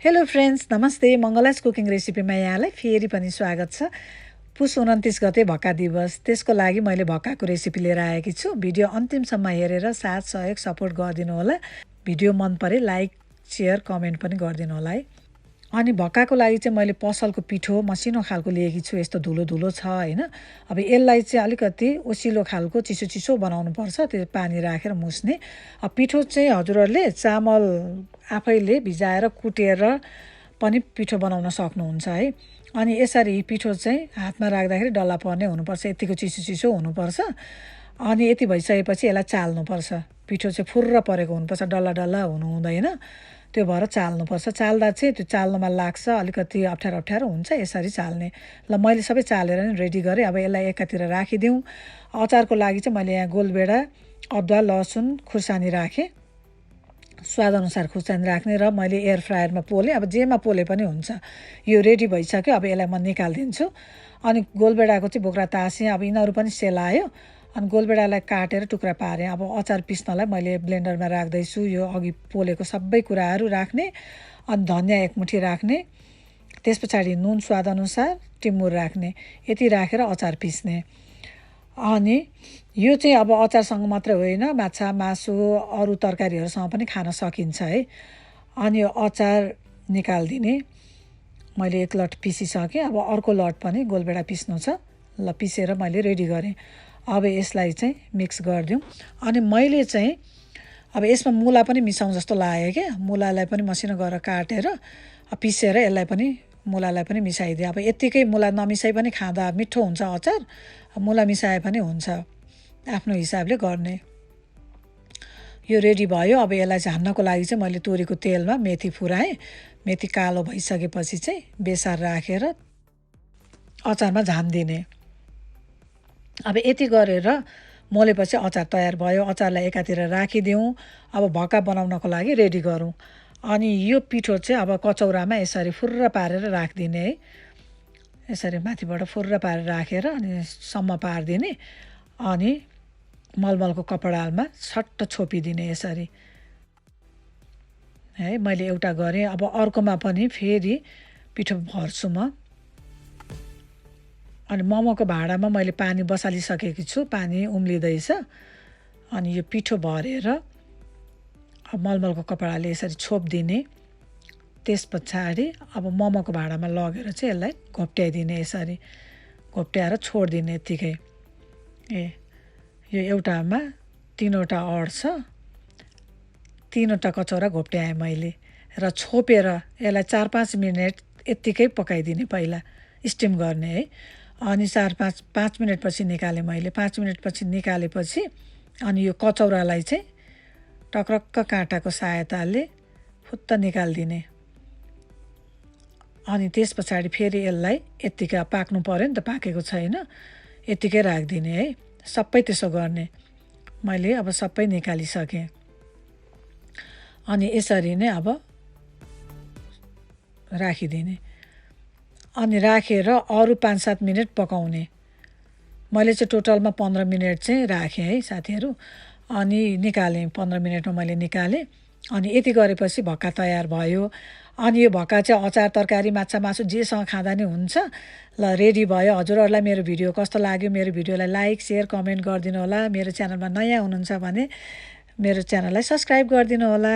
Hello friends, नमस्ते। मङ्गलास cooking रेसिपीमा यहाँलाई फेरि पनि स्वागत छ। पुस 29 गते भक्का दिवस, त्यसको लागि मैले भक्काको रेसिपी लिएर आएकी छु। भिडियो अन्तिमसम्म हेरेर साथ सहयोग सपोर्ट गरिदिनु होला। भिडियो मन परे लाइक शेयर कमेन्ट पनि गरिदिनु होला है। अनि भक्काको लागि चाहिँ मैले पसलको पिठो मसिनो खालको लिएकी छु। यस्तो धुलो धुलो छ हैन। अब यसलाई चाहिँ अलिकति ओसिलो खालको चिसो चिसो बनाउनु पर्छ, त्यो पानी राखेर मुस्ने। अब पिठो चाहिँ हजुरहरूले चामल आफैले भिजाएर कुटेर पनि पिठो बनाउन सक्नुहुन्छ है। अनि यसरी पिठो चाहिँ हातमा राख्दाखेरि डल्ला पर्ने हुनुपर्छ, यतिको चिसो चिसो हुनुपर्छ। अनि यति भइसकेपछि यसलाई चाल्नुपर्छ। पिठो चाहिँ फुर्र परेको हुनुपर्छ, डल्ला डल्ला हुनु हुँदैन। त्यो भएर चाल्नुपर्छ। चाल्दा चाहिँ त्यो चाल्नुमा लाग्छ, अलिकति अप्ठ्यारो अप्ठ्यारो हुन्छ यसरी चाल्ने। ल मैले सबै चालेर नि रेडी गरेँ। अब यसलाई एकातिर राखिदिउँ। अचारको लागि चाहिँ मैले यहाँ गोलबेडा, अदुवा, लसुन, खुर्सानी राखेँ। स्वादअनुसार खुर्सानी राख्ने र मैले एयर फ्रायरमा पोलेँ। अब जेमा पोले पनि हुन्छ। यो रेडी भइसक्यो। अब यसलाई म निकालिदिन्छु। अनि गोलबेडाको चाहिँ बोक्रा तासेँ। अब यिनीहरू पनि सेलायो। अनि गोलबेडालाई काटेर टुक्रा पारेँ। अब अचार पिस्नलाई मैले ब्लेन्डरमा राख्दैछु। यो अघि पोलेको सबै कुराहरू राख्ने। अनि धनियाँ एक मुठी राख्ने। त्यस पछाडि नुन स्वादअनुसार, टिमुर राख्ने। यति राखेर अचार पिस्ने। अनि यो चाहिँ अब अचारसँग मात्रै होइन, माछा मासु अरू तरकारीहरूसँग पनि खान सकिन्छ है। अनि यो अचार निकालिदिने। मैले एक लट पिसिसकेँ। अब अर्को लट पनि गोलबेडा पिस्नु छ। ल पिसेर मैले रेडी गरेँ। अब यसलाई चाहिँ मिक्स गरिदिउँ। अनि मैले चाहिँ अब यसमा मुला पनि मिसाउँ जस्तो लाग्यो क्या। मुलालाई पनि मसिनो गरेर काटेर पिसेर यसलाई पनि मुलालाई पनि मिसाइदिएँ। अब यत्तिकै मुला नमिसाइ पनि खाँदा मिठो हुन्छ अचार। मुला मिसाए पनि हुन्छ, आफ्नो हिसाबले गर्ने। यो रेडी भयो। अब यसलाई झान्नको लागि चाहिँ मैले तोरीको तेलमा मेथी फुराएँ। मेथी कालो भइसकेपछि चाहिँ बेसार राखेर अचारमा झानिदिने। अब यति गरेर मोलेपछि अचार तयार भयो। अचारलाई एकातिर राखिदिउँ। अब भक्का बनाउनको लागि रेडी गरौँ। अनि यो पिठो चाहिँ अब कचौरामा यसरी फुर्र पारेर राखिदिने है। यसरी माथिबाट फुर्र पारेर राखेर अनि सम्म पारिदिने। अनि मलमलको कपडामा सट्ट छोपिदिने यसरी है। मैले एउटा गरेँ। अब अर्कोमा पनि फेरि पिठो भर्छु म। अनि मोमोको भाँडामा मैले पानी बसालिसकेकी छु। पानी उम्लिँदैछ। अनि यो पिठो भरेर मलमलको कपडाले यसरी छोपिदिने। त्यस पछाडि अब मोमोको भाँडामा लगेर चाहिँ यसलाई घोप्ट्याइदिने। यसरी घोप्ट्याएर छोडिदिने यत्तिकै। यो एउटामा 3वटा अड्छ। 3वटा कचौरा घोप्ट्याएँ मैले र छोपेर यसलाई 4-5 मिनट यत्तिकै पकाइदिने। पहिला स्टिम गर्ने है। अनि 4-5 मिनटपछि निकालेँ मैले। 5 मिनटपछि निकालेपछि अनि यो कचौरालाई चाहिँ टक्रक्क काँटाको सहायताले फुत्त निकालिदिने। अनि त्यस पछाडि फेरि यसलाई यत्तिकै पाक्नु पर्यो नि त, पाकेको छैन, यत्तिकै राखिदिने है। सबै त्यसो गर्ने। मैले अब सबै निकालिसकेँ। अनि यसरी नै अब राखिदिने। अनि राखेर अरू 5-7 मिनट पकाउने। मैले चाहिँ टोटलमा 15 मिनट चाहिँ राखेँ है साथीहरू। अनि निकालेँ। 15 मिनटमा मैले निकालेँ। अनि यति गरेपछि भक्का तयार भयो। अनि यो भक्का चाहिँ अचार, तरकारी, माछा मासु जेसँग खाँदा नि हुन्छ। ल रेडी भयो। हजुरहरूलाई मेरो भिडियो कस्तो लाग्यो? मेरो भिडियोलाई लाइक शेयर कमेन्ट गरिदिनु होला। मेरो च्यानलमा नयाँ हुनुहुन्छ भने मेरो च्यानललाई सब्सक्राइब गरिदिनु होला।